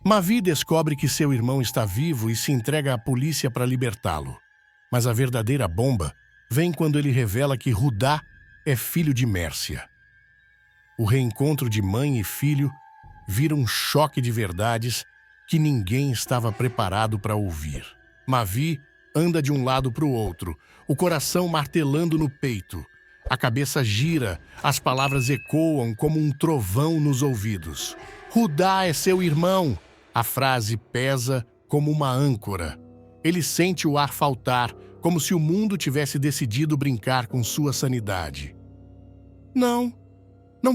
Mavi descobre que seu irmão está vivo e se entrega à polícia para libertá-lo. Mas a verdadeira bomba vem quando ele revela que Rudá é filho de Mércia. O reencontro de mãe e filho vira um choque de verdades que ninguém estava preparado para ouvir. Mavi anda de um lado para o outro, o coração martelando no peito. A cabeça gira, as palavras ecoam como um trovão nos ouvidos. Rudá é seu irmão! A frase pesa como uma âncora. Ele sente o ar faltar, como se o mundo tivesse decidido brincar com sua sanidade. Não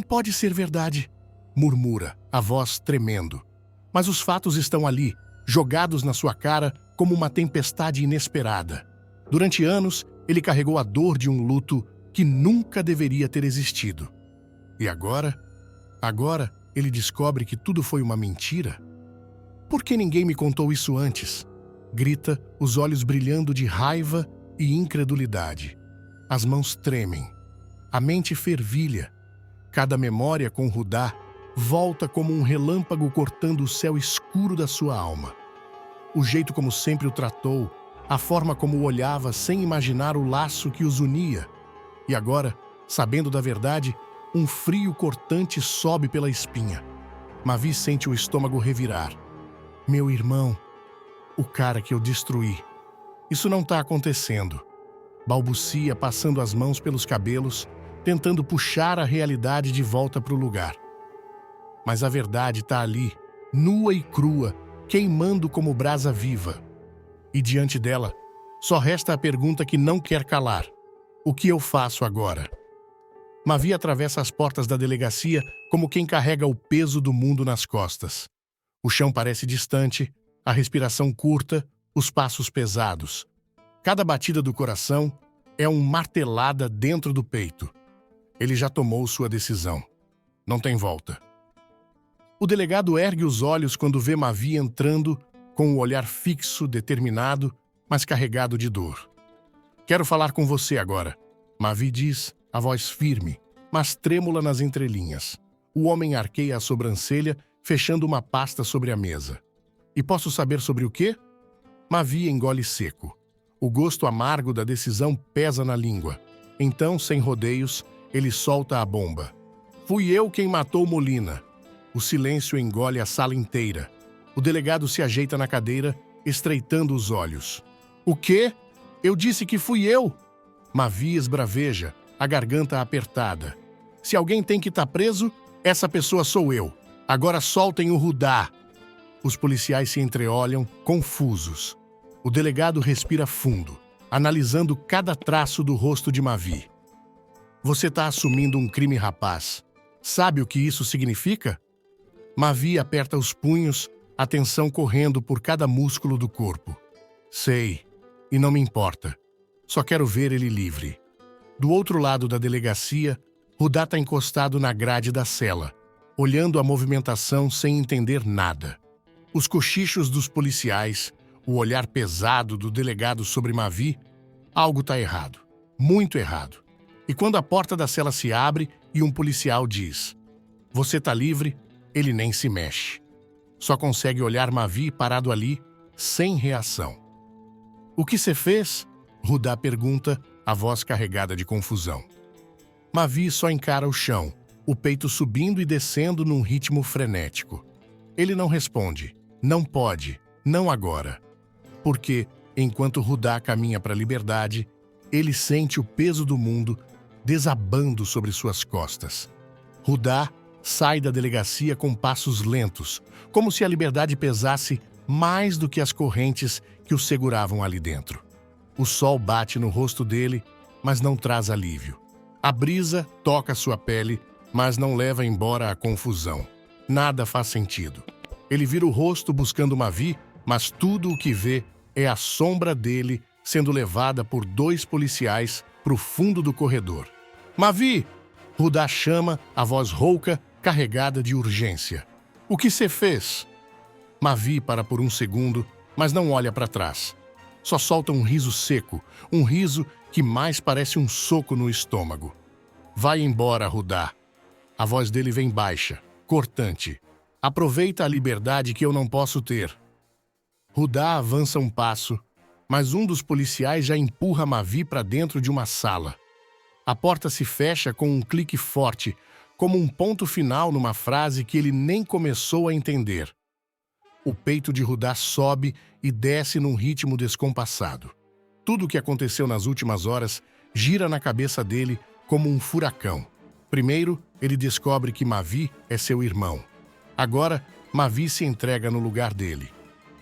pode ser verdade, murmura, a voz tremendo. Mas os fatos estão ali, jogados na sua cara como uma tempestade inesperada. Durante anos, ele carregou a dor de um luto que nunca deveria ter existido. E agora ele descobre que tudo foi uma mentira? Por que ninguém me contou isso antes? Grita, os olhos brilhando de raiva e incredulidade. As mãos tremem. A mente fervilha. Cada memória com Rudá volta como um relâmpago cortando o céu escuro da sua alma. O jeito como sempre o tratou, a forma como o olhava sem imaginar o laço que os unia. E agora, sabendo da verdade, um frio cortante sobe pela espinha. Mavi sente o estômago revirar. Meu irmão, o cara que eu destruí. Isso não está acontecendo. Balbucia, passando as mãos pelos cabelos, tentando puxar a realidade de volta para o lugar. Mas a verdade está ali, nua e crua, queimando como brasa viva. E diante dela, só resta a pergunta que não quer calar. O que eu faço agora? Mavi atravessa as portas da delegacia como quem carrega o peso do mundo nas costas. O chão parece distante, a respiração curta, os passos pesados. Cada batida do coração é uma martelada dentro do peito. Ele já tomou sua decisão. Não tem volta. O delegado ergue os olhos quando vê Mavi entrando com o olhar fixo, determinado, mas carregado de dor. Quero falar com você agora, Mavi diz, a voz firme, mas trêmula nas entrelinhas. O homem arqueia a sobrancelha, fechando uma pasta sobre a mesa. E posso saber sobre o quê? Mavi engole seco. O gosto amargo da decisão pesa na língua. Então, sem rodeios, ele solta a bomba. Fui eu quem matou Molina. O silêncio engole a sala inteira. O delegado se ajeita na cadeira, estreitando os olhos. O quê? Eu disse que fui eu! Mavi esbraveja, a garganta apertada. Se alguém tem que estar preso, essa pessoa sou eu. Agora soltem o Rudá. Os policiais se entreolham, confusos. O delegado respira fundo, analisando cada traço do rosto de Mavi. Você está assumindo um crime, rapaz. Sabe o que isso significa? Mavi aperta os punhos, a tensão correndo por cada músculo do corpo. Sei, e não me importa. Só quero ver ele livre. Do outro lado da delegacia, Rudá está encostado na grade da cela, olhando a movimentação sem entender nada. Os cochichos dos policiais, o olhar pesado do delegado sobre Mavi, algo está errado, muito errado. E quando a porta da cela se abre e um policial diz: "Você está livre", ele nem se mexe. Só consegue olhar Mavi parado ali, sem reação. "O que você fez?" Rudá pergunta, a voz carregada de confusão. Mavi só encara o chão, o peito subindo e descendo num ritmo frenético. Ele não responde. Não pode, não agora. Porque, enquanto Rudá caminha para a liberdade, ele sente o peso do mundo desabando sobre suas costas. Rudá sai da delegacia com passos lentos, como se a liberdade pesasse mais do que as correntes que o seguravam ali dentro. O sol bate no rosto dele, mas não traz alívio. A brisa toca sua pele, mas não leva embora a confusão. Nada faz sentido. Ele vira o rosto buscando Mavi, mas tudo o que vê é a sombra dele sendo levada por 2 policiais para o fundo do corredor. "Mavi!" Rudá chama, a voz rouca, carregada de urgência. "O que você fez?" Mavi para por um segundo, mas não olha para trás. Só solta um riso seco, um riso que mais parece um soco no estômago. "Vai embora, Rudá." A voz dele vem baixa, cortante. Aproveita a liberdade que eu não posso ter. Rudá avança um passo, mas um dos policiais já empurra Mavi para dentro de uma sala. A porta se fecha com um clique forte, como um ponto final numa frase que ele nem começou a entender. O peito de Rudá sobe e desce num ritmo descompassado. Tudo o que aconteceu nas últimas horas gira na cabeça dele como um furacão. Primeiro, ele descobre que Mavi é seu irmão. Agora, Mavi se entrega no lugar dele.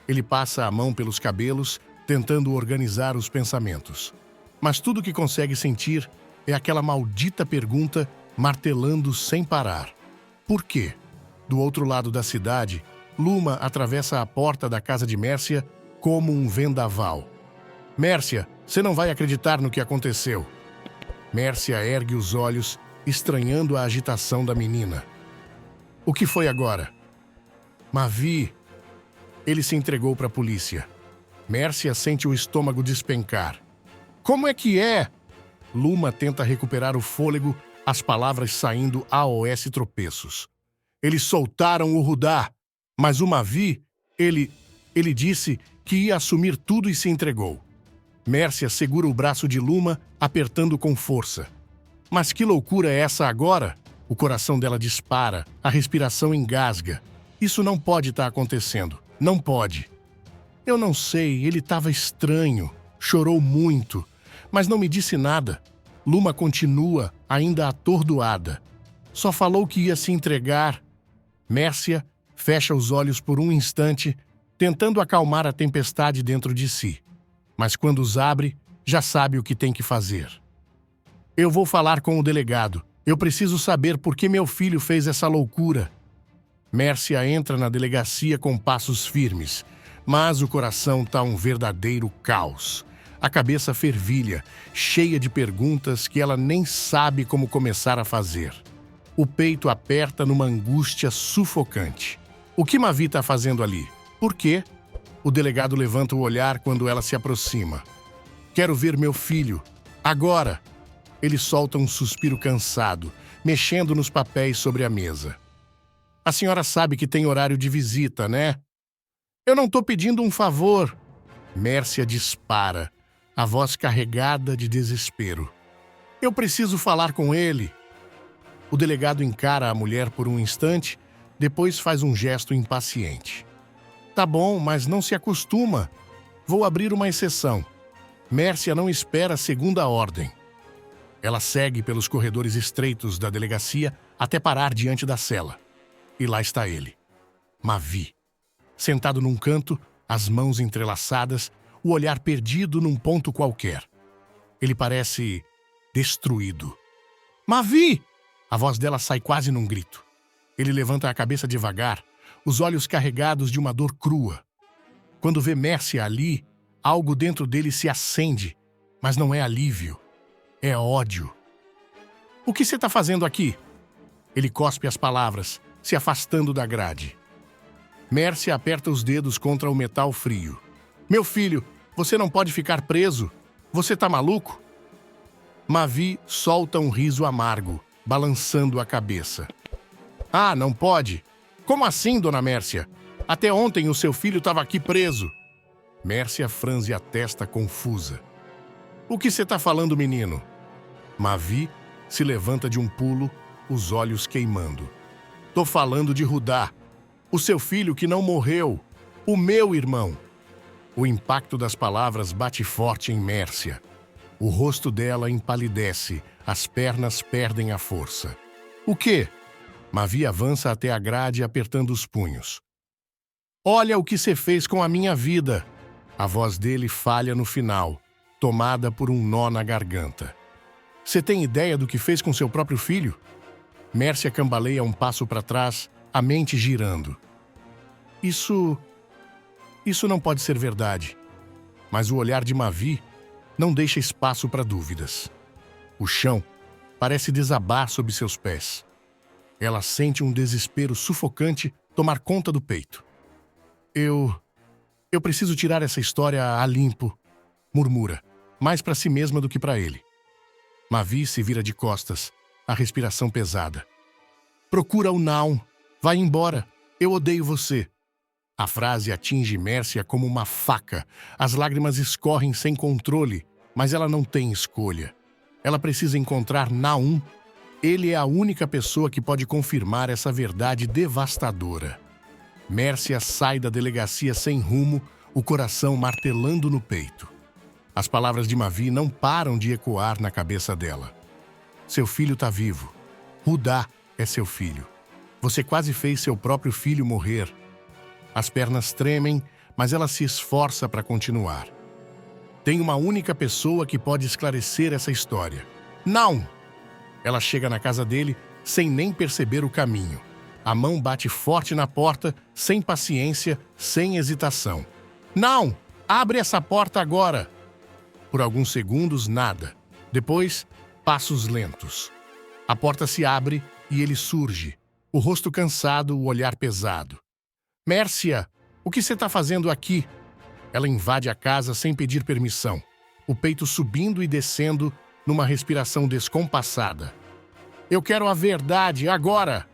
Ele passa a mão pelos cabelos, tentando organizar os pensamentos. Mas tudo que consegue sentir é aquela maldita pergunta martelando sem parar. Por quê? Do outro lado da cidade, Luma atravessa a porta da casa de Mércia como um vendaval. Mércia, você não vai acreditar no que aconteceu. Mércia ergue os olhos, estranhando a agitação da menina. O que foi agora? Mavi. Ele se entregou para a polícia. Mércia sente o estômago despencar. Como é que é? Luma tenta recuperar o fôlego, as palavras saindo AOS tropeços. Eles soltaram o Rudá, mas o Mavi, ele disse que ia assumir tudo e se entregou. Mércia segura o braço de Luma, apertando com força. Mas que loucura é essa agora? O coração dela dispara, a respiração engasga. Isso não pode estar acontecendo. Não pode. Eu não sei, ele estava estranho, chorou muito, mas não me disse nada. Luma continua, ainda atordoada. Só falou que ia se entregar. Mércia fecha os olhos por um instante, tentando acalmar a tempestade dentro de si. Mas quando os abre, já sabe o que tem que fazer. Eu vou falar com o delegado. Eu preciso saber por que meu filho fez essa loucura. Mércia entra na delegacia com passos firmes, mas o coração tá um verdadeiro caos. A cabeça fervilha, cheia de perguntas que ela nem sabe como começar a fazer. O peito aperta numa angústia sufocante. O que Mavi tá fazendo ali? Por quê? O delegado levanta o olhar quando ela se aproxima. Quero ver meu filho. Agora! Ele solta um suspiro cansado, mexendo nos papéis sobre a mesa. A senhora sabe que tem horário de visita, né? Eu não tô pedindo um favor. Mércia dispara, a voz carregada de desespero. Eu preciso falar com ele. O delegado encara a mulher por um instante, depois faz um gesto impaciente. Tá bom, mas não se acostuma. Vou abrir uma exceção. Mércia não espera a segunda ordem. Ela segue pelos corredores estreitos da delegacia até parar diante da cela. E lá está ele, Mavi. Sentado num canto, as mãos entrelaçadas, o olhar perdido num ponto qualquer. Ele parece destruído. Mavi! A voz dela sai quase num grito. Ele levanta a cabeça devagar, os olhos carregados de uma dor crua. Quando vê Mércia ali, algo dentro dele se acende, mas não é alívio, é ódio. O que você está fazendo aqui? Ele cospe as palavras, se afastando da grade. Mércia aperta os dedos contra o metal frio. Meu filho, você não pode ficar preso. Você tá maluco? Mavi solta um riso amargo, balançando a cabeça. Ah, não pode? Como assim, dona Mércia? Até ontem o seu filho estava aqui preso. Mércia franze a testa confusa. O que você tá falando, menino? Mavi se levanta de um pulo, os olhos queimando. Tô falando de Rudá, o seu filho que não morreu, o meu irmão. O impacto das palavras bate forte em Mércia. O rosto dela empalidece, as pernas perdem a força. O quê? Mavi avança até a grade apertando os punhos. Olha o que você fez com a minha vida. A voz dele falha no final, tomada por um nó na garganta. Você tem ideia do que fez com seu próprio filho? Mércia cambaleia um passo para trás, a mente girando. Isso não pode ser verdade. Mas o olhar de Mavi não deixa espaço para dúvidas. O chão parece desabar sob seus pés. Ela sente um desespero sufocante tomar conta do peito. Eu preciso tirar essa história a limpo, murmura, mais para si mesma do que para ele. Mavi se vira de costas, a respiração pesada. Procura o Naum. Vai embora. Eu odeio você. A frase atinge Mércia como uma faca. As lágrimas escorrem sem controle, mas ela não tem escolha. Ela precisa encontrar Nahum. Ele é a única pessoa que pode confirmar essa verdade devastadora. Mércia sai da delegacia sem rumo, o coração martelando no peito. As palavras de Mavi não param de ecoar na cabeça dela. Seu filho está vivo. Hudá é seu filho. Você quase fez seu próprio filho morrer. As pernas tremem, mas ela se esforça para continuar. Tem uma única pessoa que pode esclarecer essa história. Não! Ela chega na casa dele sem nem perceber o caminho. A mão bate forte na porta, sem paciência, sem hesitação. Não! Abre essa porta agora! Por alguns segundos, nada. Depois, passos lentos. A porta se abre e ele surge. O rosto cansado, o olhar pesado. Mércia, o que você está fazendo aqui? Ela invade a casa sem pedir permissão. O peito subindo e descendo numa respiração descompassada. Eu quero a verdade, agora!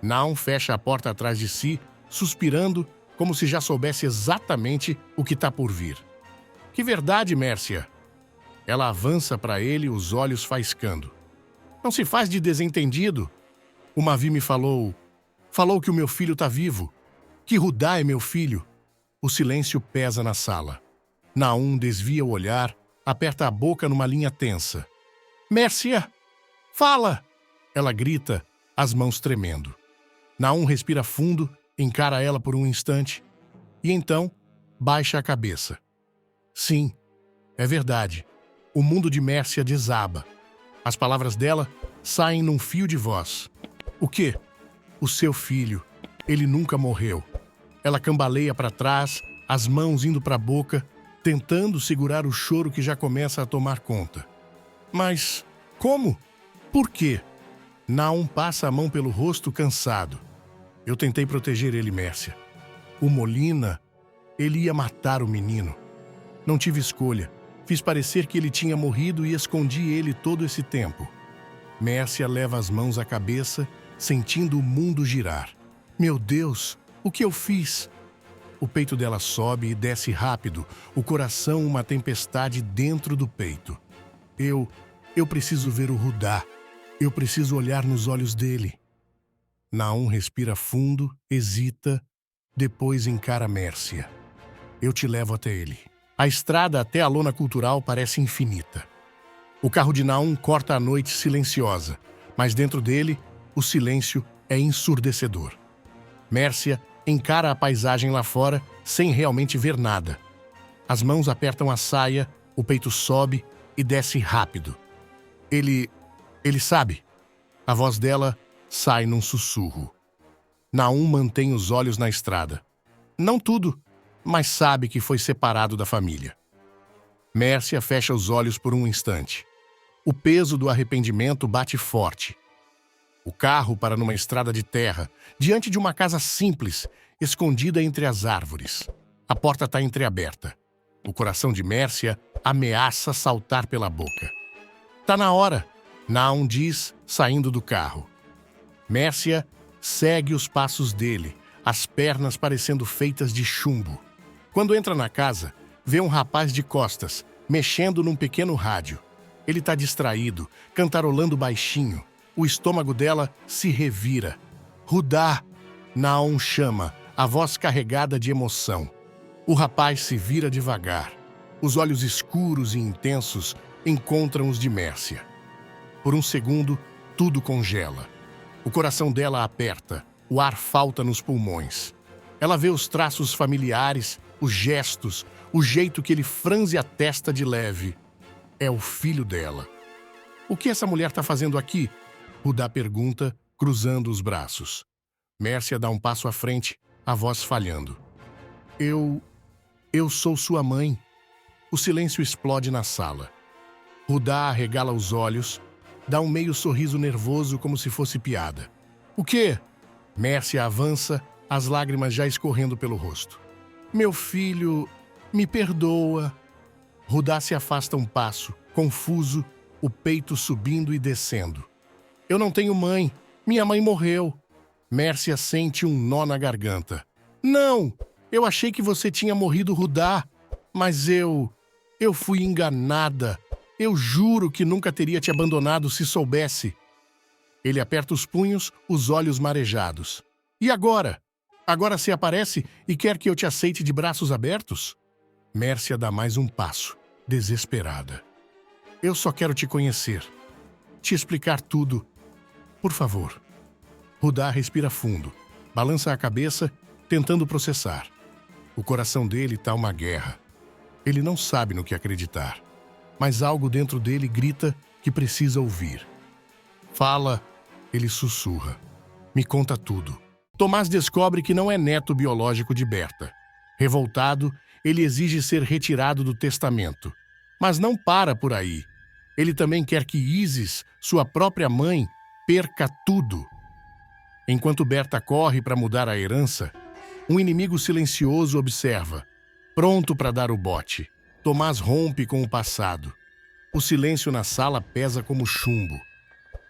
Nahum fecha a porta atrás de si, suspirando, como se já soubesse exatamente o que está por vir. Que verdade, Mércia? Ela avança para ele, os olhos faiscando. Não se faz de desentendido. O Mavi me falou que o meu filho está vivo, que Hudá é meu filho. O silêncio pesa na sala. Nahum desvia o olhar, aperta a boca numa linha tensa. Mércia, fala! Ela grita, as mãos tremendo. Nahum respira fundo, encara ela por um instante e então baixa a cabeça. Sim, é verdade. O mundo de Mércia desaba. As palavras dela saem num fio de voz. O quê? O seu filho. Ele nunca morreu. Ela cambaleia para trás, as mãos indo para a boca, tentando segurar o choro que já começa a tomar conta. Mas como? Por quê? Nahum passa a mão pelo rosto cansado. Eu tentei proteger ele, Mércia. O Molina, ele ia matar o menino. Não tive escolha. Fiz parecer que ele tinha morrido e escondi ele todo esse tempo. Mércia leva as mãos à cabeça, sentindo o mundo girar. Meu Deus, o que eu fiz? O peito dela sobe e desce rápido, o coração uma tempestade dentro do peito. Eu preciso ver o Hudá. Eu preciso olhar nos olhos dele. Nahum respira fundo, hesita, depois encara Mércia. Eu te levo até ele. A estrada até a lona cultural parece infinita. O carro de Nahum corta a noite silenciosa, mas dentro dele, o silêncio é ensurdecedor. Mércia encara a paisagem lá fora sem realmente ver nada. As mãos apertam a saia, o peito sobe e desce rápido. Ele sabe. A voz dela sai num sussurro. Nahum mantém os olhos na estrada. Não tudo, mas sabe que foi separado da família. Mércia fecha os olhos por um instante. O peso do arrependimento bate forte. O carro para numa estrada de terra, diante de uma casa simples, escondida entre as árvores. A porta está entreaberta. O coração de Mércia ameaça saltar pela boca. Tá na hora, Nahum diz, saindo do carro. Mércia segue os passos dele, as pernas parecendo feitas de chumbo. Quando entra na casa, vê um rapaz de costas, mexendo num pequeno rádio. Ele está distraído, cantarolando baixinho. O estômago dela se revira. Hudá! Nahum chama, a voz carregada de emoção. O rapaz se vira devagar. Os olhos escuros e intensos encontram os de Mércia. Por um segundo, tudo congela. O coração dela aperta, o ar falta nos pulmões. Ela vê os traços familiares, os gestos, o jeito que ele franze a testa de leve. É o filho dela. O que essa mulher está fazendo aqui? Hudá pergunta, cruzando os braços. Mércia dá um passo à frente, a voz falhando. Eu sou sua mãe. O silêncio explode na sala. Hudá arregala os olhos, dá um meio sorriso nervoso como se fosse piada. O quê? Mércia avança, as lágrimas já escorrendo pelo rosto. Meu filho, me perdoa. Hudá se afasta um passo, confuso, o peito subindo e descendo. Eu não tenho mãe. Minha mãe morreu. Mércia sente um nó na garganta. Não! Eu achei que você tinha morrido, Rudá. Mas eu fui enganada. Eu juro que nunca teria te abandonado se soubesse. Ele aperta os punhos, os olhos marejados. E agora? Agora você aparece e quer que eu te aceite de braços abertos? Mércia dá mais um passo, desesperada. Eu só quero te conhecer. Te explicar tudo. Por favor. Rudá respira fundo, balança a cabeça, tentando processar. O coração dele tá uma guerra. Ele não sabe no que acreditar, mas algo dentro dele grita que precisa ouvir. Fala, ele sussurra. Me conta tudo. Tomás descobre que não é neto biológico de Berta. Revoltado, ele exige ser retirado do testamento. Mas não para por aí. Ele também quer que Isis, sua própria mãe, perca tudo. Enquanto Berta corre para mudar a herança, um inimigo silencioso observa, pronto para dar o bote. Tomás rompe com o passado. O silêncio na sala pesa como chumbo.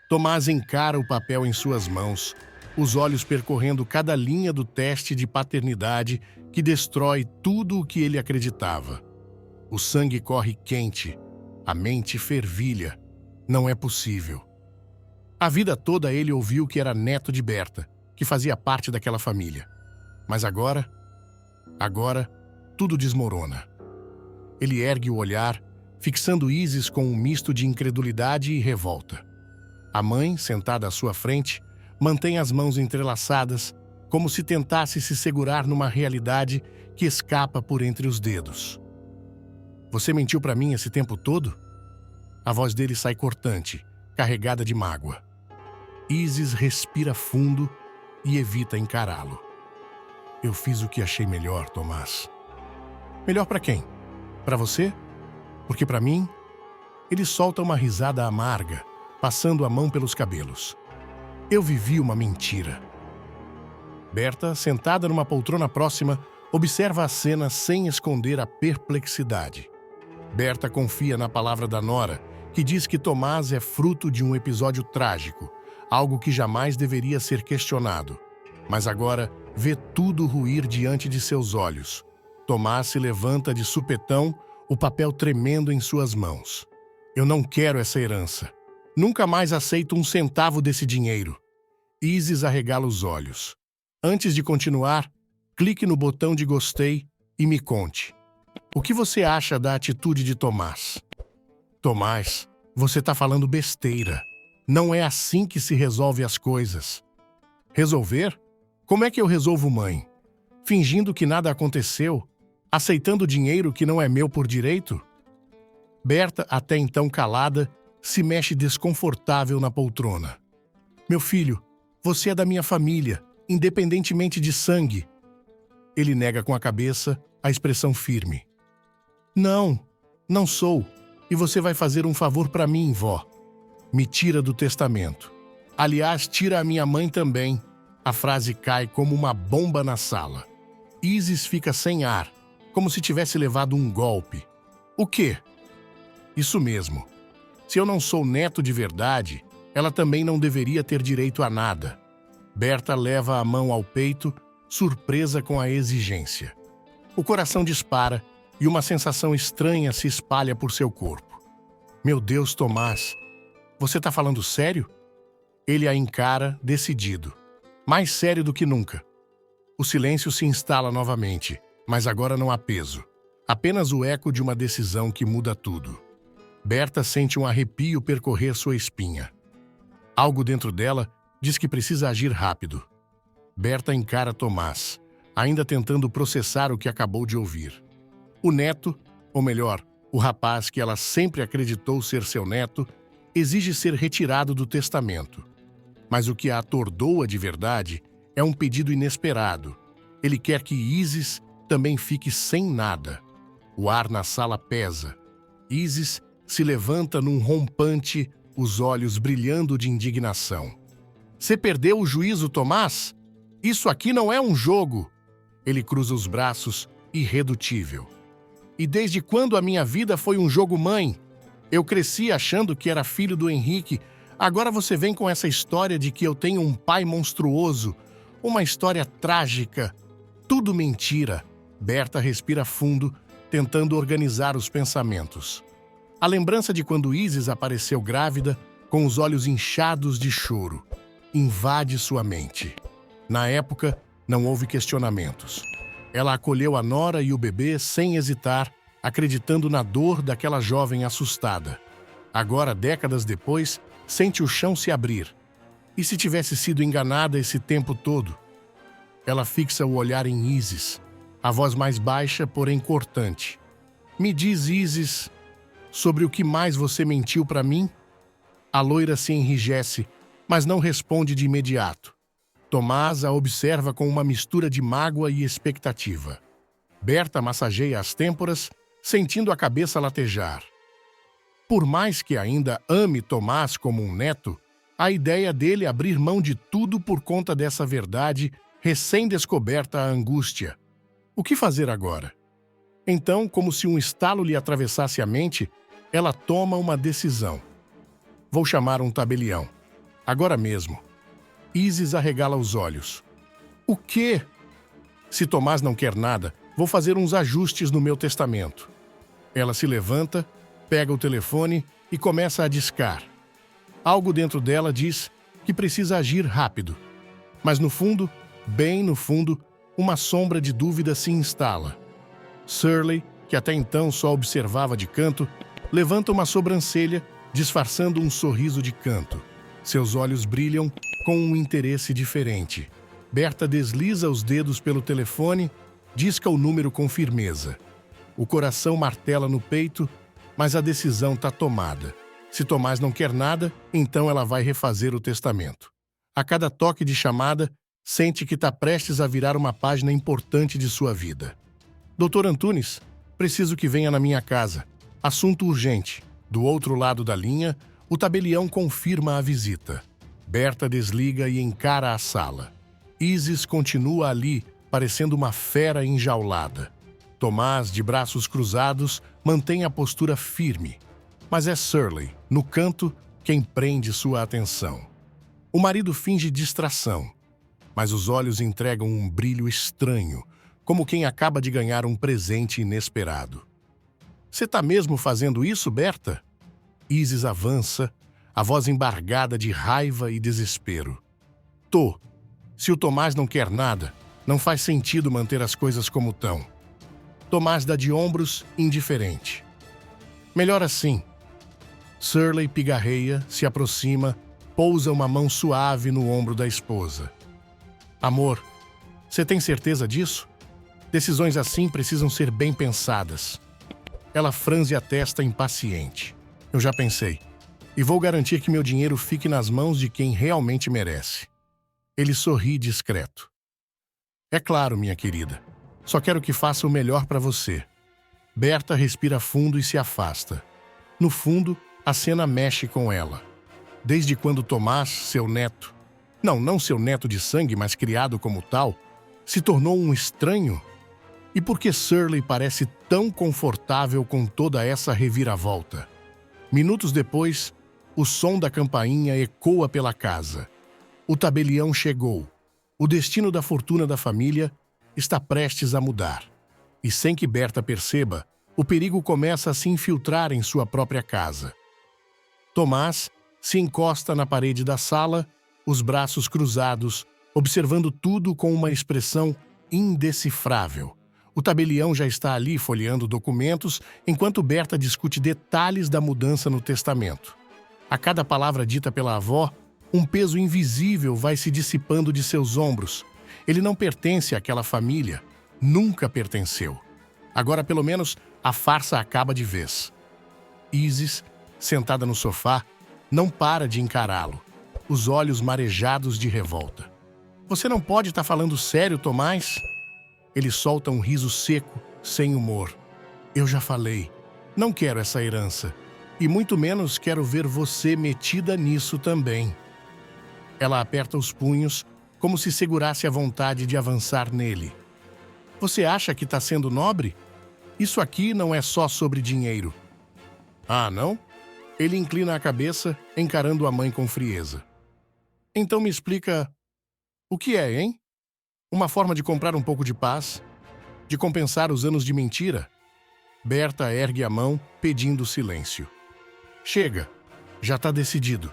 Tomás encara o papel em suas mãos, os olhos percorrendo cada linha do teste de paternidade que destrói tudo o que ele acreditava. O sangue corre quente, a mente fervilha. Não é possível. A vida toda ele ouviu que era neto de Berta, que fazia parte daquela família. Mas agora, tudo desmorona. Ele ergue o olhar, fixando Isis com um misto de incredulidade e revolta. A mãe, sentada à sua frente, mantém as mãos entrelaçadas, como se tentasse se segurar numa realidade que escapa por entre os dedos. Você mentiu para mim esse tempo todo? A voz dele sai cortante, carregada de mágoa. Isis respira fundo e evita encará-lo. Eu fiz o que achei melhor, Tomás. Melhor para quem? Para você? Porque para mim, ele solta uma risada amarga, passando a mão pelos cabelos. Eu vivi uma mentira. Berta, sentada numa poltrona próxima, observa a cena sem esconder a perplexidade. Berta confia na palavra da nora, que diz que Tomás é fruto de um episódio trágico, algo que jamais deveria ser questionado. Mas agora vê tudo ruir diante de seus olhos. Tomás se levanta de supetão, o papel tremendo em suas mãos. Eu não quero essa herança. Nunca mais aceito um centavo desse dinheiro. Isis arregala os olhos. Antes de continuar, clique no botão de gostei e me conte. O que você acha da atitude de Tomás? Tomás, você tá falando besteira. Não é assim que se resolve as coisas. Resolver? Como é que eu resolvo, mãe? Fingindo que nada aconteceu? Aceitando dinheiro que não é meu por direito? Berta, até então calada, se mexe desconfortável na poltrona. Meu filho, você é da minha família, independentemente de sangue. Ele nega com a cabeça, a expressão firme. Não sou. E você vai fazer um favor para mim, vó. Me tira do testamento. Aliás, tira a minha mãe também. A frase cai como uma bomba na sala. Isis fica sem ar, como se tivesse levado um golpe. O quê? Isso mesmo. Se eu não sou neto de verdade, ela também não deveria ter direito a nada. Berta leva a mão ao peito, surpresa com a exigência. O coração dispara e uma sensação estranha se espalha por seu corpo. Meu Deus, Tomás, você tá falando sério? Ele a encara, decidido. Mais sério do que nunca. O silêncio se instala novamente, mas agora não há peso. Apenas o eco de uma decisão que muda tudo. Berta sente um arrepio percorrer sua espinha. Algo dentro dela diz que precisa agir rápido. Berta encara Tomás, ainda tentando processar o que acabou de ouvir. O neto, ou melhor, o rapaz que ela sempre acreditou ser seu neto, exige ser retirado do testamento. Mas o que a atordoa de verdade é um pedido inesperado. Ele quer que Isis também fique sem nada. O ar na sala pesa. Isis se levanta num rompante, os olhos brilhando de indignação. Você perdeu o juízo, Tomás? Isso aqui não é um jogo. Ele cruza os braços, irredutível. E desde quando a minha vida foi um jogo, mãe? Eu cresci achando que era filho do Henrique. Agora você vem com essa história de que eu tenho um pai monstruoso, Uma história trágica. Tudo mentira. Berta respira fundo, tentando organizar os pensamentos. A lembrança de quando Isis apareceu grávida, com os olhos inchados de choro, invade sua mente. Na época, não houve questionamentos. Ela acolheu a nora e o bebê sem hesitar, acreditando na dor daquela jovem assustada. Agora, décadas depois, sente o chão se abrir. E se tivesse sido enganada esse tempo todo? Ela fixa o olhar em Isis, a voz mais baixa, porém cortante. Me diz, Isis, sobre o que mais você mentiu para mim? A loira se enrijece, mas não responde de imediato. Tomás a observa com uma mistura de mágoa e expectativa. Berta massageia as têmporas, sentindo a cabeça latejar. Por mais que ainda ame Tomás como um neto, a ideia dele abrir mão de tudo por conta dessa verdade recém-descoberta a angústia. O que fazer agora? Então, como se um estalo lhe atravessasse a mente, ela toma uma decisão. Vou chamar um tabelião. Agora mesmo. Isis arregala os olhos. O quê? Se Tomás não quer nada, vou fazer uns ajustes no meu testamento. Ela se levanta, pega o telefone e começa a discar. Algo dentro dela diz que precisa agir rápido. Mas no fundo, bem no fundo, uma sombra de dúvida se instala. Shirley, que até então só observava de canto, levanta uma sobrancelha, disfarçando um sorriso de canto. Seus olhos brilham com um interesse diferente. Berta desliza os dedos pelo telefone, disca o número com firmeza. O coração martela no peito, mas a decisão está tomada. Se Tomás não quer nada, então ela vai refazer o testamento. A cada toque de chamada, sente que está prestes a virar uma página importante de sua vida. Doutor Antunes, preciso que venha na minha casa. Assunto urgente. Do outro lado da linha, o tabelião confirma a visita. Berta desliga e encara a sala. Isis continua ali, parecendo uma fera enjaulada. Tomás, de braços cruzados, mantém a postura firme. Mas é Shirley, no canto, quem prende sua atenção. O marido finge distração, mas os olhos entregam um brilho estranho, como quem acaba de ganhar um presente inesperado. Você tá mesmo fazendo isso, Berta? Isis avança, a voz embargada de raiva e desespero. Tô. Se o Tomás não quer nada, não faz sentido manter as coisas como estão. Tomás dá de ombros, indiferente. Melhor assim. Shirley pigarreia, se aproxima, pousa uma mão suave no ombro da esposa. Amor, você tem certeza disso? Decisões assim precisam ser bem pensadas. Ela franze a testa impaciente. Eu já pensei. E vou garantir que meu dinheiro fique nas mãos de quem realmente merece. Ele sorri discreto. É claro, minha querida. Só quero que faça o melhor para você. Berta respira fundo e se afasta. No fundo, a cena mexe com ela. Desde quando Tomás, seu neto, não seu neto de sangue, mas criado como tal, se tornou um estranho? E por que Shirley parece tão confortável com toda essa reviravolta? Minutos depois, o som da campainha ecoa pela casa. O tabelião chegou. O destino da fortuna da família está prestes a mudar. E sem que Berta perceba, o perigo começa a se infiltrar em sua própria casa. Tomás se encosta na parede da sala, os braços cruzados, observando tudo com uma expressão indecifrável. O tabelião já está ali folheando documentos, enquanto Berta discute detalhes da mudança no testamento. A cada palavra dita pela avó, um peso invisível vai se dissipando de seus ombros. Ele não pertence àquela família. Nunca pertenceu. Agora, pelo menos, a farsa acaba de vez. Isis, sentada no sofá, não para de encará-lo, os olhos marejados de revolta. Você não pode estar falando sério, Tomás? Ele solta um riso seco, sem humor. Eu já falei. Não quero essa herança. E muito menos quero ver você metida nisso também. Ela aperta os punhos, como se segurasse a vontade de avançar nele. Você acha que está sendo nobre? Isso aqui não é só sobre dinheiro. Ah, não? Ele inclina a cabeça, encarando a mãe com frieza. Então me explica... O que é, hein? Uma forma de comprar um pouco de paz, de compensar os anos de mentira. Berta ergue a mão, pedindo silêncio. Chega, já está decidido.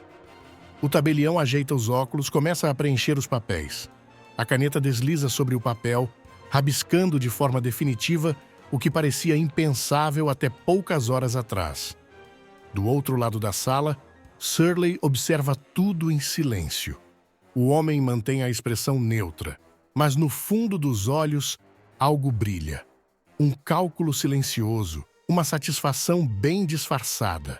O tabelião ajeita os óculos, começa a preencher os papéis. A caneta desliza sobre o papel, rabiscando de forma definitiva o que parecia impensável até poucas horas atrás. Do outro lado da sala, Shirley observa tudo em silêncio. O homem mantém a expressão neutra, mas no fundo dos olhos, algo brilha. Um cálculo silencioso, uma satisfação bem disfarçada.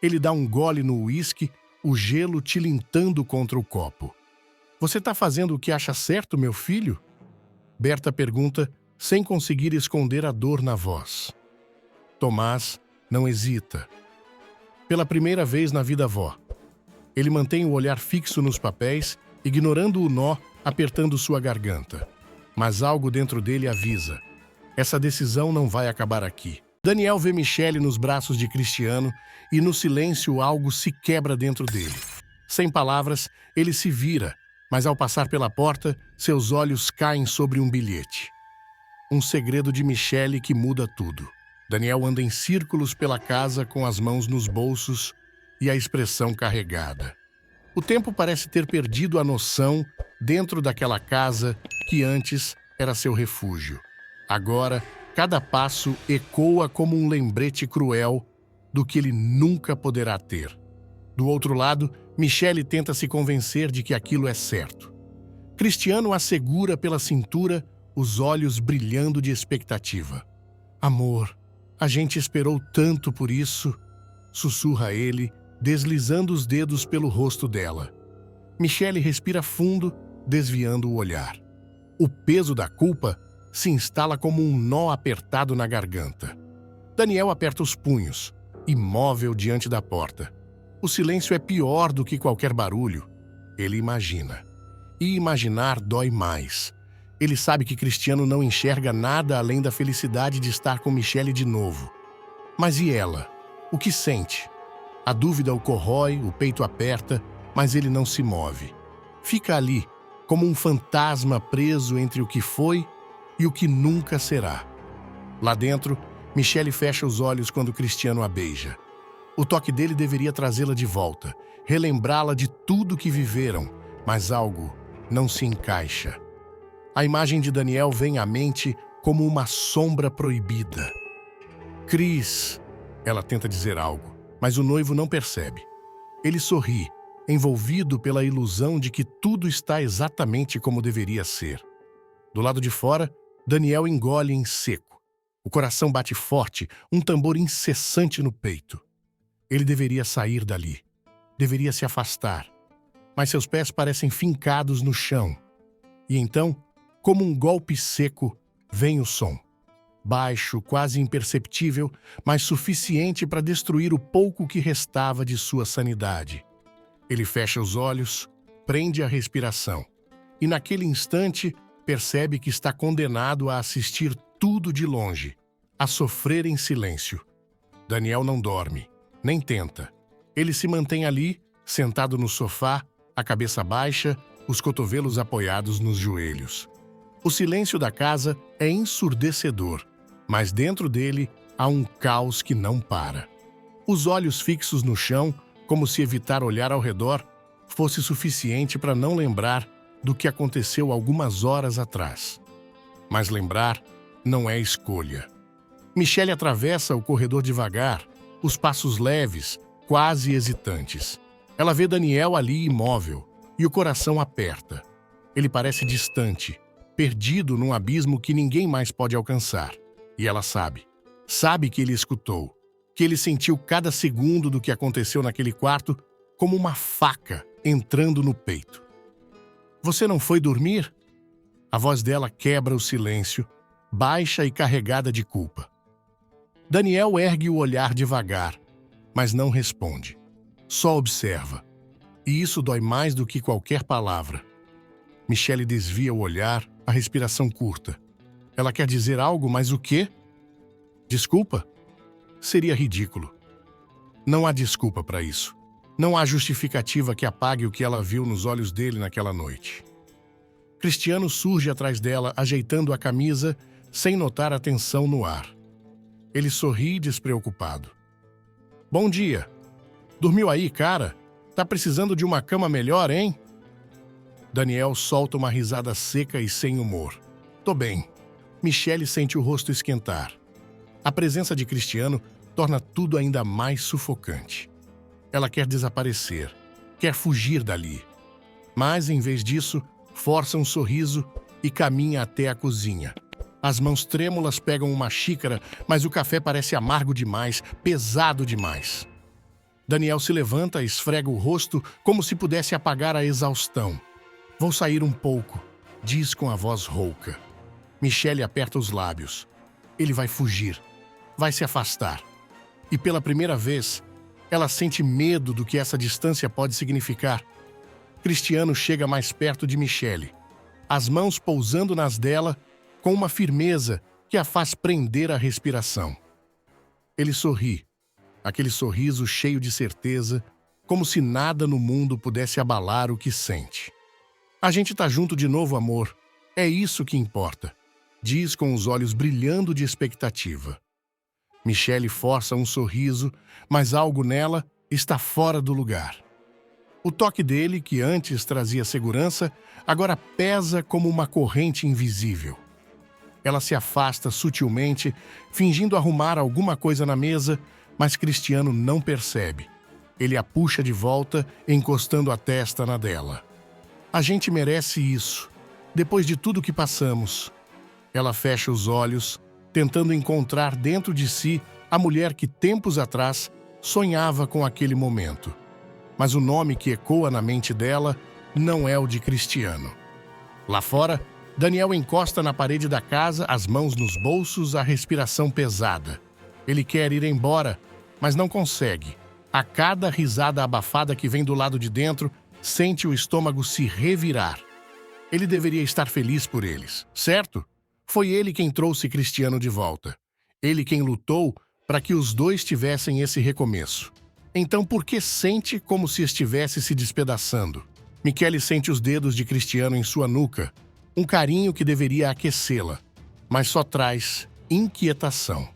Ele dá um gole no uísque, o gelo tilintando contra o copo. Você está fazendo o que acha certo, meu filho? Berta pergunta, sem conseguir esconder a dor na voz. Tomás não hesita. Pela primeira vez na vida avó. Ele mantém o olhar fixo nos papéis, ignorando o nó, apertando sua garganta. Mas algo dentro dele avisa. Essa decisão não vai acabar aqui. Daniel vê Michelle nos braços de Cristiano e no silêncio algo se quebra dentro dele. Sem palavras, ele se vira, mas ao passar pela porta, seus olhos caem sobre um bilhete. Um segredo de Michelle que muda tudo. Daniel anda em círculos pela casa com as mãos nos bolsos e a expressão carregada. O tempo parece ter perdido a noção dentro daquela casa que antes era seu refúgio. Agora, cada passo ecoa como um lembrete cruel do que ele nunca poderá ter. Do outro lado, Michelle tenta se convencer de que aquilo é certo. Cristiano a segura pela cintura, os olhos brilhando de expectativa. Amor, a gente esperou tanto por isso, sussurra ele, deslizando os dedos pelo rosto dela. Michelle respira fundo, desviando o olhar. O peso da culpa se instala como um nó apertado na garganta. Daniel aperta os punhos, imóvel diante da porta. O silêncio é pior do que qualquer barulho. Ele imagina. E imaginar dói mais. Ele sabe que Cristiano não enxerga nada além da felicidade de estar com Michelle de novo. Mas e ela? O que sente? A dúvida o corrói, o peito aperta, mas ele não se move. Fica ali, como um fantasma preso entre o que foi e o que nunca será. Lá dentro, Michelle fecha os olhos quando Cristiano a beija. O toque dele deveria trazê-la de volta, relembrá-la de tudo que viveram, mas algo não se encaixa. A imagem de Daniel vem à mente como uma sombra proibida. Cris, ela tenta dizer algo, mas o noivo não percebe. Ele sorri, envolvido pela ilusão de que tudo está exatamente como deveria ser. Do lado de fora, Daniel engole em seco. O coração bate forte, um tambor incessante no peito. Ele deveria sair dali. Deveria se afastar. Mas seus pés parecem fincados no chão. E então, como um golpe seco, vem o som. Baixo, quase imperceptível, mas suficiente para destruir o pouco que restava de sua sanidade. Ele fecha os olhos, prende a respiração. E naquele instante, percebe que está condenado a assistir tudo de longe, a sofrer em silêncio. Daniel não dorme, nem tenta. Ele se mantém ali, sentado no sofá, a cabeça baixa, os cotovelos apoiados nos joelhos. O silêncio da casa é ensurdecedor, mas dentro dele há um caos que não para. Os olhos fixos no chão, como se evitar olhar ao redor, fosse suficiente para não lembrar do que aconteceu algumas horas atrás. Mas lembrar não é escolha. Michelle atravessa o corredor devagar, os passos leves, quase hesitantes. Ela vê Daniel ali imóvel, e o coração aperta. Ele parece distante, perdido num abismo que ninguém mais pode alcançar. E ela sabe. Sabe que ele escutou, que ele sentiu cada segundo do que aconteceu naquele quarto como uma faca entrando no peito. Você não foi dormir? A voz dela quebra o silêncio, baixa e carregada de culpa. Daniel ergue o olhar devagar, mas não responde. Só observa. E isso dói mais do que qualquer palavra. Michelle desvia o olhar, a respiração curta. Ela quer dizer algo, mas o quê? Desculpa? Seria ridículo. Não há desculpa para isso. Não há justificativa que apague o que ela viu nos olhos dele naquela noite. Cristiano surge atrás dela, ajeitando a camisa, sem notar a tensão no ar. Ele sorri despreocupado. Bom dia. Dormiu aí, cara? Tá precisando de uma cama melhor, hein? Daniel solta uma risada seca e sem humor. Tô bem. Michelle sente o rosto esquentar. A presença de Cristiano torna tudo ainda mais sufocante. Ela quer desaparecer, quer fugir dali. Mas, em vez disso, força um sorriso e caminha até a cozinha. As mãos trêmulas pegam uma xícara, mas o café parece amargo demais, pesado demais. Daniel se levanta e esfrega o rosto como se pudesse apagar a exaustão. Vou sair um pouco, diz com a voz rouca. Michelle aperta os lábios. Ele vai fugir, vai se afastar. E pela primeira vez, ela sente medo do que essa distância pode significar. Cristiano chega mais perto de Michelle, as mãos pousando nas dela com uma firmeza que a faz prender a respiração. Ele sorri, aquele sorriso cheio de certeza, como se nada no mundo pudesse abalar o que sente. A gente tá junto de novo, amor. É isso que importa, diz com os olhos brilhando de expectativa. Michelle força um sorriso, mas algo nela está fora do lugar. O toque dele, que antes trazia segurança, agora pesa como uma corrente invisível. Ela se afasta sutilmente, fingindo arrumar alguma coisa na mesa, mas Cristiano não percebe. Ele a puxa de volta, encostando a testa na dela. A gente merece isso, depois de tudo que passamos. Ela fecha os olhos, tentando encontrar dentro de si a mulher que tempos atrás sonhava com aquele momento. Mas o nome que ecoa na mente dela não é o de Cristiano. Lá fora, Daniel encosta na parede da casa, as mãos nos bolsos, a respiração pesada. Ele quer ir embora, mas não consegue. A cada risada abafada que vem do lado de dentro, sente o estômago se revirar. Ele deveria estar feliz por eles, certo? Foi ele quem trouxe Cristiano de volta. Ele quem lutou para que os dois tivessem esse recomeço. Então por que sente como se estivesse se despedaçando? Michelle sente os dedos de Cristiano em sua nuca, um carinho que deveria aquecê-la, mas só traz inquietação.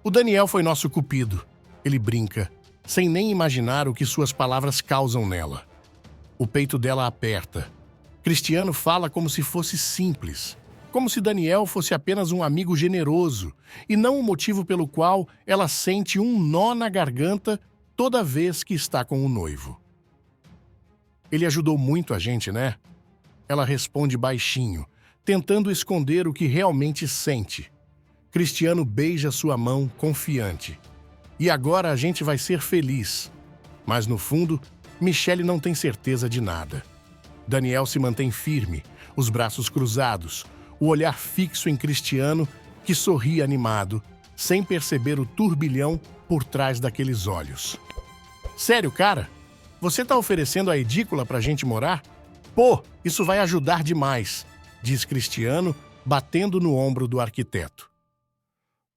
O Daniel foi nosso cupido, ele brinca, sem nem imaginar o que suas palavras causam nela. O peito dela aperta. Cristiano fala como se fosse simples, como se Daniel fosse apenas um amigo generoso e não o motivo pelo qual ela sente um nó na garganta toda vez que está com o noivo. Ele ajudou muito a gente, né? Ela responde baixinho, tentando esconder o que realmente sente. Cristiano beija sua mão, confiante. E agora a gente vai ser feliz. Mas no fundo, Michelle não tem certeza de nada. Daniel se mantém firme, os braços cruzados, o olhar fixo em Cristiano, que sorri animado, sem perceber o turbilhão por trás daqueles olhos. Sério, cara? Você tá oferecendo a edícula pra gente morar? Pô, isso vai ajudar demais, diz Cristiano, batendo no ombro do arquiteto.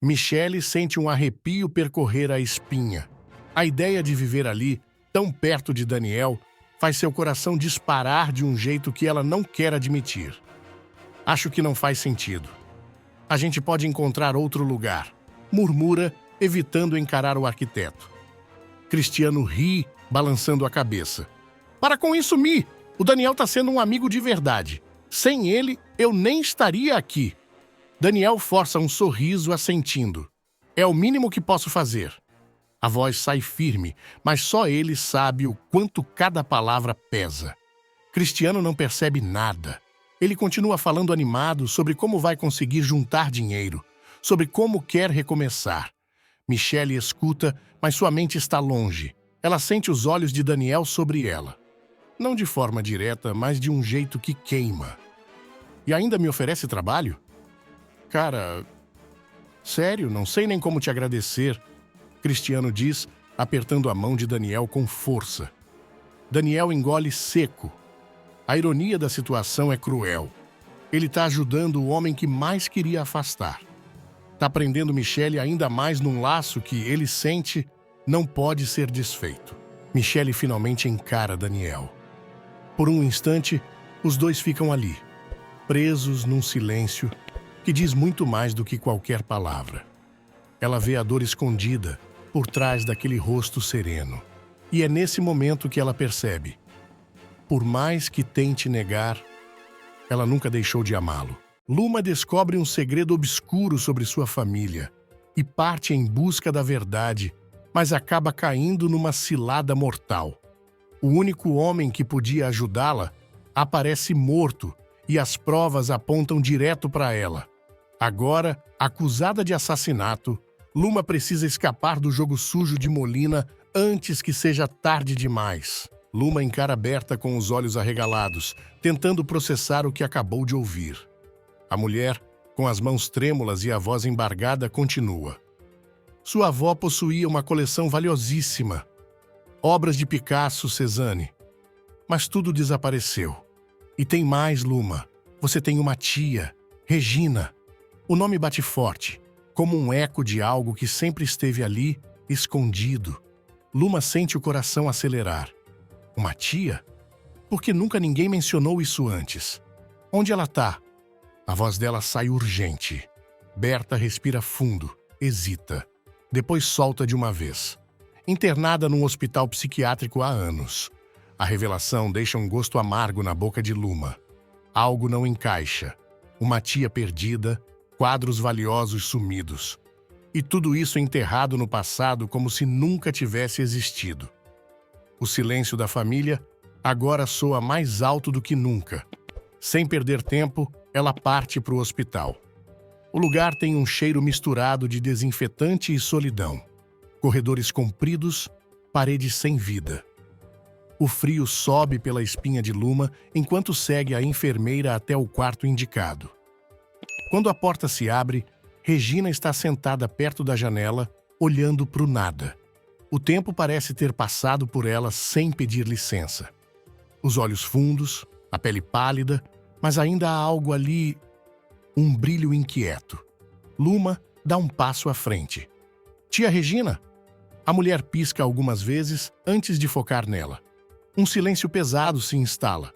Michelle sente um arrepio percorrer a espinha. A ideia de viver ali, tão perto de Daniel, faz seu coração disparar de um jeito que ela não quer admitir. Acho que não faz sentido. A gente pode encontrar outro lugar, murmura, evitando encarar o arquiteto. Cristiano ri, balançando a cabeça. Para com isso, Mi! O Daniel tá sendo um amigo de verdade. Sem ele, eu nem estaria aqui. Daniel força um sorriso assentindo. É o mínimo que posso fazer. A voz sai firme, mas só ele sabe o quanto cada palavra pesa. Cristiano não percebe nada. Ele continua falando animado sobre como vai conseguir juntar dinheiro, sobre como quer recomeçar. Michelle escuta, mas sua mente está longe. Ela sente os olhos de Daniel sobre ela. Não de forma direta, mas de um jeito que queima. E ainda me oferece trabalho? Cara, sério, não sei nem como te agradecer, Cristiano diz, apertando a mão de Daniel com força. Daniel engole seco. A ironia da situação é cruel. Ele está ajudando o homem que mais queria afastar. Está prendendo Michelle ainda mais num laço que ele sente não pode ser desfeito. Michelle finalmente encara Daniel. Por um instante, os dois ficam ali, presos num silêncio que diz muito mais do que qualquer palavra. Ela vê a dor escondida por trás daquele rosto sereno. E é nesse momento que ela percebe: por mais que tente negar, ela nunca deixou de amá-lo. Luma descobre um segredo obscuro sobre sua família e parte em busca da verdade, mas acaba caindo numa cilada mortal. O único homem que podia ajudá-la aparece morto e as provas apontam direto para ela. Agora, acusada de assassinato, Luma precisa escapar do jogo sujo de Molina antes que seja tarde demais. Luma encara Berta com os olhos arregalados, tentando processar o que acabou de ouvir. A mulher, com as mãos trêmulas e a voz embargada, continua. Sua avó possuía uma coleção valiosíssima. Obras de Picasso, Cézanne. Mas tudo desapareceu. E tem mais, Luma. Você tem uma tia, Regina. O nome bate forte, como um eco de algo que sempre esteve ali, escondido. Luma sente o coração acelerar. Uma tia? Por que nunca ninguém mencionou isso antes? Onde ela tá? A voz dela sai urgente. Berta respira fundo, hesita. Depois solta de uma vez. Internada num hospital psiquiátrico há anos. A revelação deixa um gosto amargo na boca de Luma. Algo não encaixa. Uma tia perdida, quadros valiosos sumidos. E tudo isso enterrado no passado como se nunca tivesse existido. O silêncio da família agora soa mais alto do que nunca. Sem perder tempo, ela parte para o hospital. O lugar tem um cheiro misturado de desinfetante e solidão. Corredores compridos, paredes sem vida. O frio sobe pela espinha de Luma enquanto segue a enfermeira até o quarto indicado. Quando a porta se abre, Regina está sentada perto da janela, olhando para o nada. O tempo parece ter passado por ela sem pedir licença. Os olhos fundos, a pele pálida, mas ainda há algo ali, um brilho inquieto. Luma dá um passo à frente. Tia Regina? A mulher pisca algumas vezes antes de focar nela. Um silêncio pesado se instala.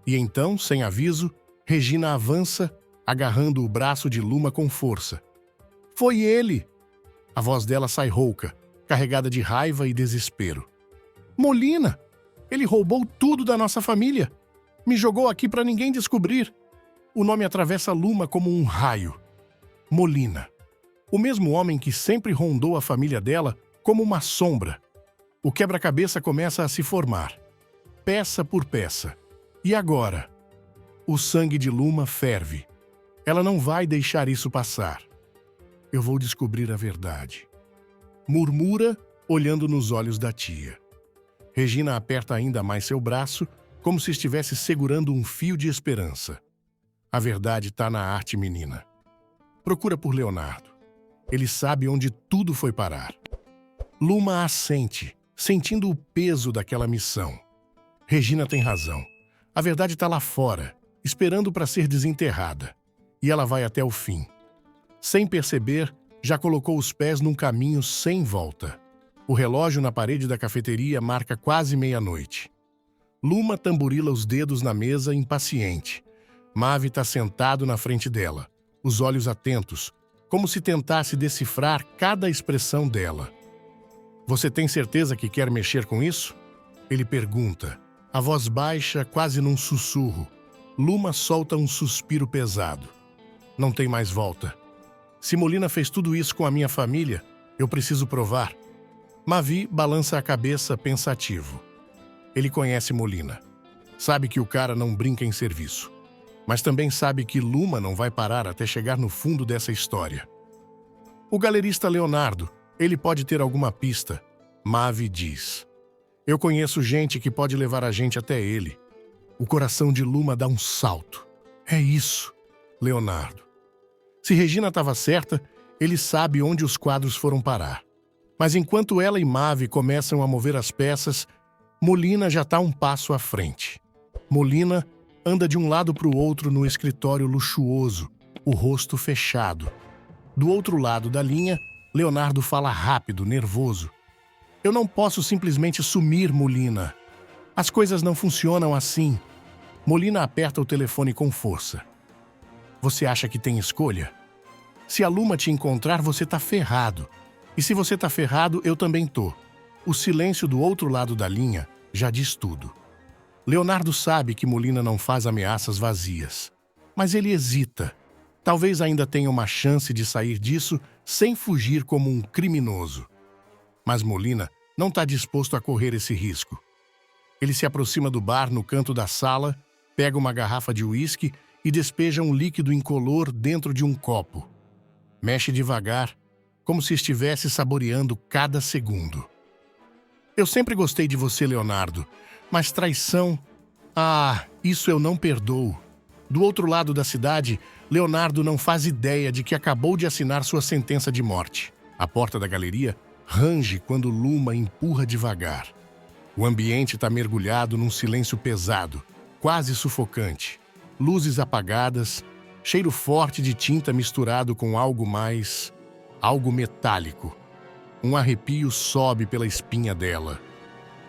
E então, sem aviso, Regina avança, agarrando o braço de Luma com força. Foi ele! A voz dela sai rouca, carregada de raiva e desespero. Molina! Ele roubou tudo da nossa família. Me jogou aqui para ninguém descobrir. O nome atravessa Luma como um raio. Molina. O mesmo homem que sempre rondou a família dela como uma sombra. O quebra-cabeça começa a se formar, peça por peça. E agora? O sangue de Luma ferve. Ela não vai deixar isso passar. Eu vou descobrir a verdade. Murmura, olhando nos olhos da tia. Regina aperta ainda mais seu braço, como se estivesse segurando um fio de esperança. A verdade está na arte, menina. Procura por Leonardo. Ele sabe onde tudo foi parar. Luma assente, sentindo o peso daquela missão. Regina tem razão. A verdade está lá fora, esperando para ser desenterrada. E ela vai até o fim. Sem perceber, já colocou os pés num caminho sem volta. O relógio na parede da cafeteria marca quase meia-noite. Luma tamborila os dedos na mesa, impaciente. Mavi está sentado na frente dela, os olhos atentos, como se tentasse decifrar cada expressão dela. Você tem certeza que quer mexer com isso? Ele pergunta, a voz baixa, quase num sussurro. Luma solta um suspiro pesado. Não tem mais volta. Se Molina fez tudo isso com a minha família, eu preciso provar. Mavi balança a cabeça pensativo. Ele conhece Molina. Sabe que o cara não brinca em serviço. Mas também sabe que Luma não vai parar até chegar no fundo dessa história. O galerista Leonardo, ele pode ter alguma pista. Mavi diz. Eu conheço gente que pode levar a gente até ele. O coração de Luma dá um salto. É isso, Leonardo. Se Regina estava certa, ele sabe onde os quadros foram parar. Mas enquanto ela e Mavi começam a mover as peças, Molina já está um passo à frente. Molina anda de um lado para o outro no escritório luxuoso, o rosto fechado. Do outro lado da linha, Leonardo fala rápido, nervoso. Eu não posso simplesmente sumir, Molina. As coisas não funcionam assim. Molina aperta o telefone com força. Você acha que tem escolha? Se a Luma te encontrar, você tá ferrado. E se você tá ferrado, eu também tô. O silêncio do outro lado da linha já diz tudo. Leonardo sabe que Molina não faz ameaças vazias. Mas ele hesita. Talvez ainda tenha uma chance de sair disso sem fugir como um criminoso. Mas Molina não está disposto a correr esse risco. Ele se aproxima do bar no canto da sala, pega uma garrafa de uísque e despeja um líquido incolor dentro de um copo. Mexe devagar, como se estivesse saboreando cada segundo. Eu sempre gostei de você, Leonardo, mas traição... Ah, isso eu não perdoo. Do outro lado da cidade, Leonardo não faz ideia de que acabou de assinar sua sentença de morte. A porta da galeria range quando Luma empurra devagar. O ambiente está mergulhado num silêncio pesado, quase sufocante. Luzes apagadas, cheiro forte de tinta misturado com algo mais... algo metálico. Um arrepio sobe pela espinha dela.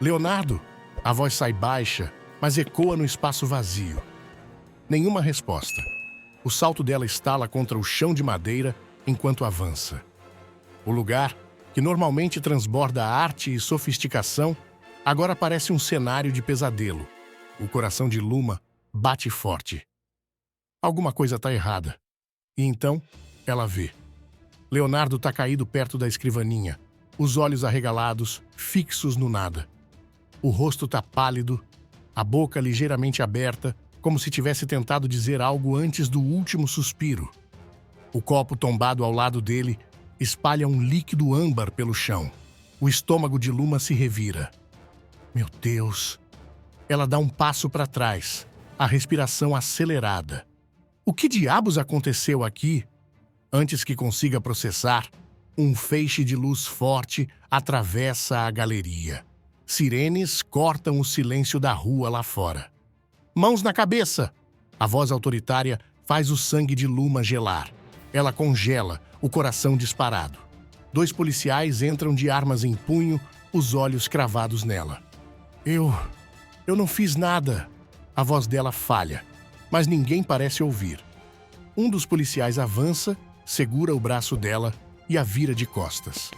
Leonardo! A voz sai baixa, mas ecoa no espaço vazio. Nenhuma resposta. O salto dela estala contra o chão de madeira enquanto avança. O lugar, que normalmente transborda arte e sofisticação, agora parece um cenário de pesadelo. O coração de Luma bate forte. Alguma coisa está errada. E então, ela vê. Leonardo está caído perto da escrivaninha, os olhos arregalados, fixos no nada. O rosto está pálido, a boca ligeiramente aberta, como se tivesse tentado dizer algo antes do último suspiro. O copo tombado ao lado dele espalha um líquido âmbar pelo chão. O estômago de Luma se revira. Meu Deus! Ela dá um passo para trás, a respiração acelerada. O que diabos aconteceu aqui? Antes que consiga processar, um feixe de luz forte atravessa a galeria. Sirenes cortam o silêncio da rua lá fora. Mãos na cabeça! A voz autoritária faz o sangue de Luma gelar. Ela congela, o coração disparado. 2 policiais entram de armas em punho, os olhos cravados nela. Eu não fiz nada. A voz dela falha, mas ninguém parece ouvir. Um dos policiais avança, segura o braço dela e a vira de costas.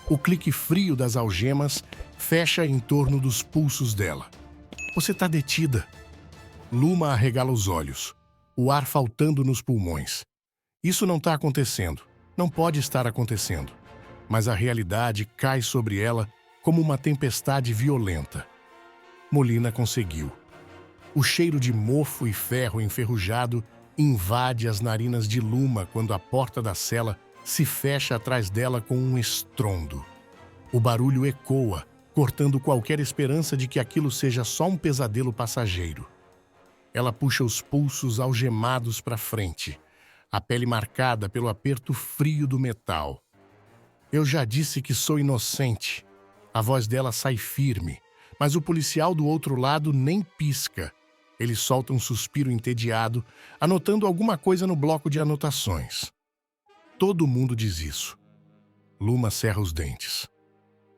O clique frio das algemas fecha em torno dos pulsos dela. Você está detida. Luma arregala os olhos, o ar faltando nos pulmões. Isso não está acontecendo, não pode estar acontecendo. Mas a realidade cai sobre ela como uma tempestade violenta. Molina conseguiu. O cheiro de mofo e ferro enferrujado invade as narinas de Luma quando a porta da cela se fecha atrás dela com um estrondo. O barulho ecoa, cortando qualquer esperança de que aquilo seja só um pesadelo passageiro. Ela puxa os pulsos algemados para frente, a pele marcada pelo aperto frio do metal. Eu já disse que sou inocente. A voz dela sai firme, mas o policial do outro lado nem pisca. Ele solta um suspiro entediado, anotando alguma coisa no bloco de anotações. Todo mundo diz isso. Luma cerra os dentes.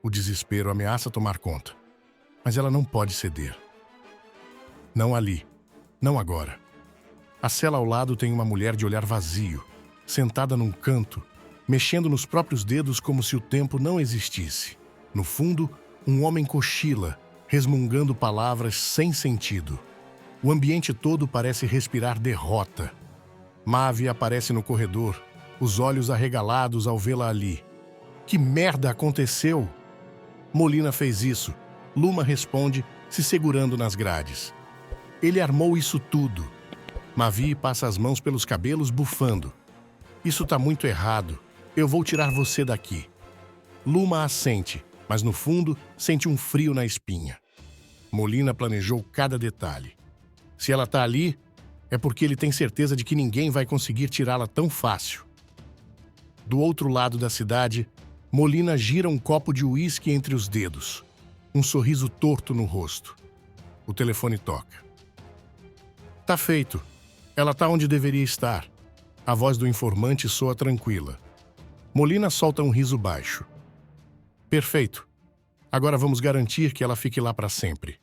O desespero ameaça tomar conta, mas ela não pode ceder. Não ali. Não agora. A cela ao lado tem uma mulher de olhar vazio, sentada num canto, mexendo nos próprios dedos como se o tempo não existisse. No fundo, um homem cochila, resmungando palavras sem sentido. O ambiente todo parece respirar derrota. Mavi aparece no corredor, os olhos arregalados ao vê-la ali. Que merda aconteceu? Molina fez isso. Luma responde, se segurando nas grades. Ele armou isso tudo. Mavi passa as mãos pelos cabelos, bufando. Isso tá muito errado. Eu vou tirar você daqui. Luma assente, mas no fundo sente um frio na espinha. Molina planejou cada detalhe. Se ela tá ali, é porque ele tem certeza de que ninguém vai conseguir tirá-la tão fácil. Do outro lado da cidade, Molina gira um copo de uísque entre os dedos. Um sorriso torto no rosto. O telefone toca. Tá feito. Ela tá onde deveria estar. A voz do informante soa tranquila. Molina solta um riso baixo. Perfeito. Agora vamos garantir que ela fique lá para sempre.